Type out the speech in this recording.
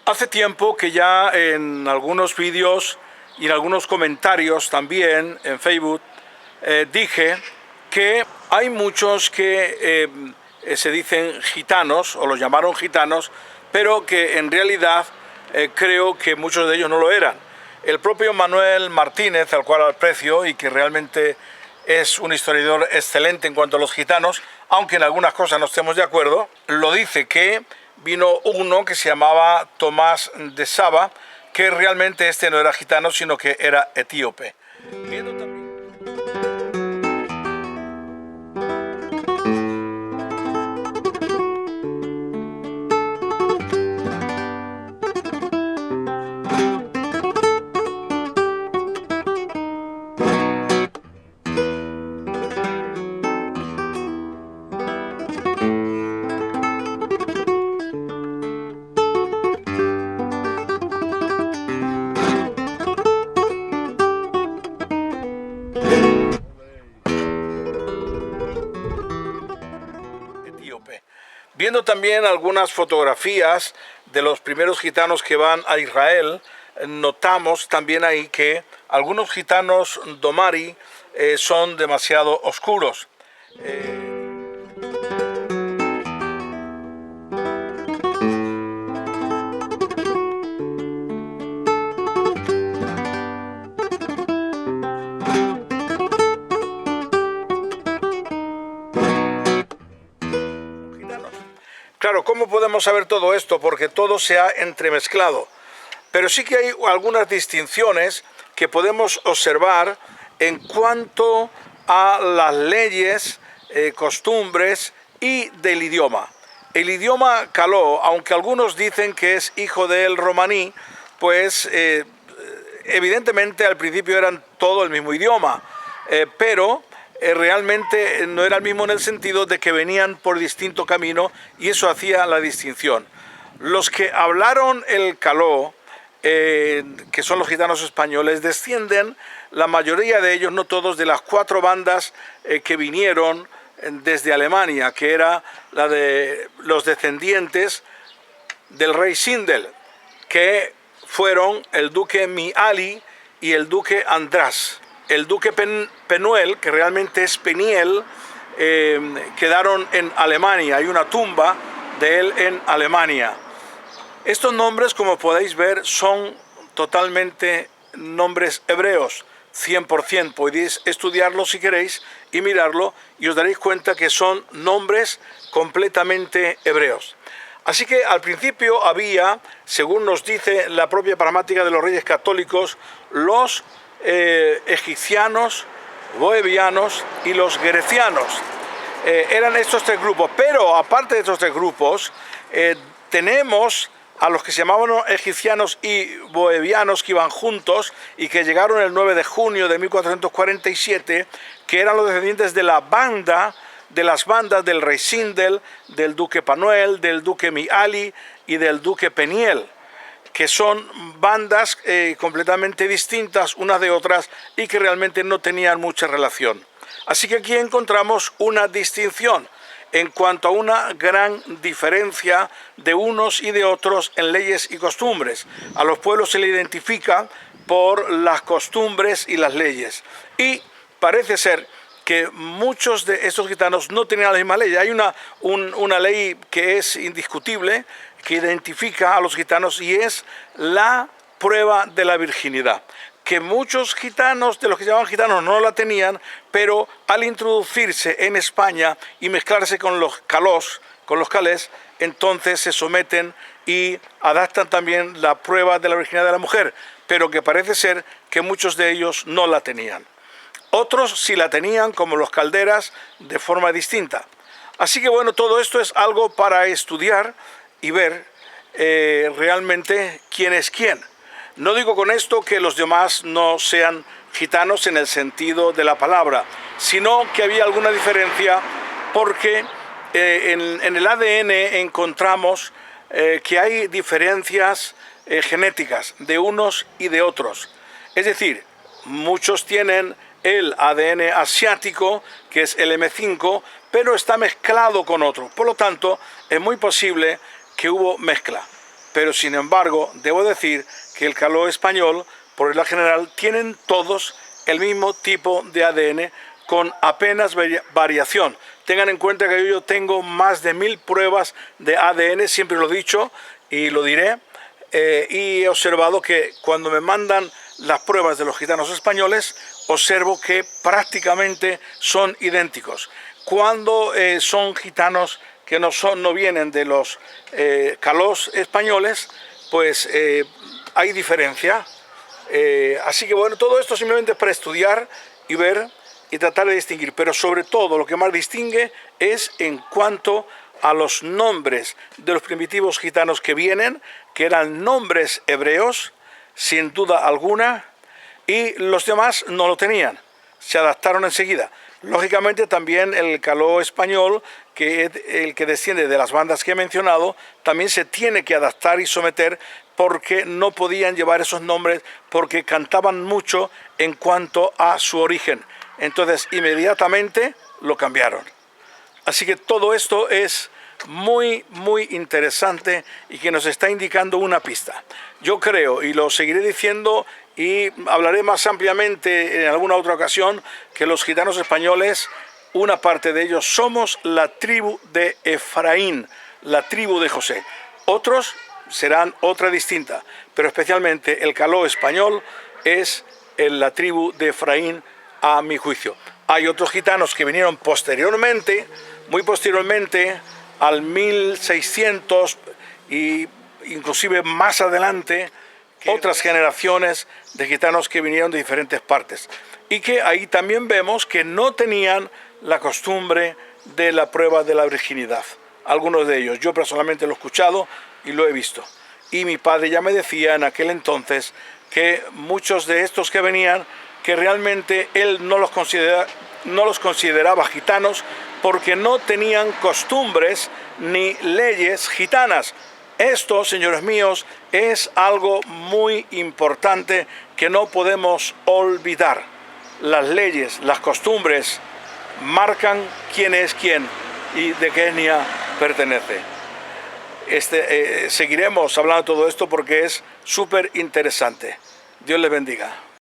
Hace tiempo que ya en algunos vídeos y en algunos comentarios también en Facebook dije que hay muchos que se dicen gitanos o los llamaron gitanos, pero que en realidad creo que muchos de ellos no lo eran. El propio Manuel Martínez, al cual aprecio y que realmente es un historiador excelente en cuanto a los gitanos, aunque en algunas cosas no estemos de acuerdo, lo dice que vino uno que se llamaba Tomás de Saba, que realmente este no era gitano, sino que era etíope. Viendo también algunas fotografías de los primeros gitanos que van a Israel, notamos también ahí que algunos gitanos domari son demasiado oscuros. Claro, ¿cómo podemos saber todo esto? Porque todo se ha entremezclado. Pero sí que hay algunas distinciones que podemos observar en cuanto a las leyes, costumbres y del idioma. El idioma caló, aunque algunos dicen que es hijo del romaní, pues evidentemente al principio eran todo el mismo idioma, pero realmente no era el mismo en el sentido de que venían por distinto camino y eso hacía la distinción. Los que hablaron el caló, que son los gitanos españoles, descienden, la mayoría de ellos, no todos, de las 4 bandas que vinieron desde Alemania, que era la de los descendientes del rey Sindel, que fueron el duque Miali y el duque András. El duque Penuel, que realmente es Peniel, quedaron en Alemania. Hay una tumba de él en Alemania. Estos nombres, como podéis ver, son totalmente nombres hebreos, 100%. Podéis estudiarlo si queréis y mirarlo y os daréis cuenta que son nombres completamente hebreos. Así que al principio había, según nos dice la propia Pramática de los Reyes Católicos, los egipcianos, boevianos y los grecianos. Eran estos 3 grupos, pero aparte de estos 3 grupos, tenemos a los que se llamaban egipcianos y boevianos, que iban juntos y que llegaron el 9 de junio de 1447, que eran los descendientes de las bandas del rey Sindel, del duque Panuel, del duque Miali y del duque Peniel, que son bandas completamente distintas unas de otras y que realmente no tenían mucha relación. Así que aquí encontramos una distinción en cuanto a una gran diferencia de unos y de otros en leyes y costumbres. A los pueblos se le identifica por las costumbres y las leyes. Y parece ser que muchos de estos gitanos no tenían la misma ley. Hay una ley que es indiscutible, que identifica a los gitanos, y es la prueba de la virginidad, que muchos gitanos, de los que se llamaban gitanos, no la tenían, pero al introducirse en España y mezclarse con los calés, entonces se someten y adaptan también la prueba de la virginidad de la mujer, pero que parece ser que muchos de ellos no la tenían. Otros sí la tenían, como los calderas, de forma distinta. Así que bueno, todo esto es algo para estudiar y ver realmente quién es quién. No digo con esto que los demás no sean gitanos en el sentido de la palabra, sino que había alguna diferencia porque en el ADN encontramos que hay diferencias genéticas de unos y de otros. Es decir, muchos tienen el ADN asiático, que es el M5, pero está mezclado con otro. Por lo tanto, es muy posible que hubo mezcla. pero sin embargo debo decir que el caló español, por regla general, tienen todos el mismo tipo de ADN con apenas variación. Tengan en cuenta que yo tengo más de 1000 pruebas de ADN, siempre lo he dicho y lo diré, y he observado que cuando me mandan las pruebas de los gitanos españoles, observo que prácticamente son idénticos. Cuando son gitanos que no vienen de los calós españoles, pues hay diferencia. Así que bueno, todo esto simplemente es para estudiar y ver y tratar de distinguir, pero sobre todo lo que más distingue es en cuanto a los nombres de los primitivos gitanos que vienen, que eran nombres hebreos, sin duda alguna, y los demás no lo tenían, se adaptaron enseguida. Lógicamente también el caló español, que es el que desciende de las bandas que he mencionado, también se tiene que adaptar y someter porque no podían llevar esos nombres, porque cantaban mucho en cuanto a su origen. Entonces inmediatamente lo cambiaron. Así que todo esto es muy interesante y que nos está indicando una pista. Yo creo, y lo seguiré diciendo y hablaré más ampliamente en alguna otra ocasión, que los gitanos españoles, una parte de ellos, somos la tribu de Efraín, la tribu de José. Otros serán otra distinta, pero especialmente el caló español es la tribu de Efraín, a mi juicio. Hay otros gitanos que vinieron posteriormente, muy posteriormente, al 1600 y inclusive más adelante, otras generaciones de gitanos que vinieron de diferentes partes y que ahí también vemos que no tenían la costumbre de la prueba de la virginidad. Algunos de ellos, yo personalmente lo he escuchado y lo he visto. Y mi padre ya me decía en aquel entonces que muchos de estos que venían, que realmente él no los consideraba gitanos porque no tenían costumbres ni leyes gitanas. Esto, señores míos, es algo muy importante que no podemos olvidar. Las leyes, las costumbres marcan quién es quién y de qué etnia pertenece. Seguiremos hablando de todo esto porque es súper interesante. Dios les bendiga.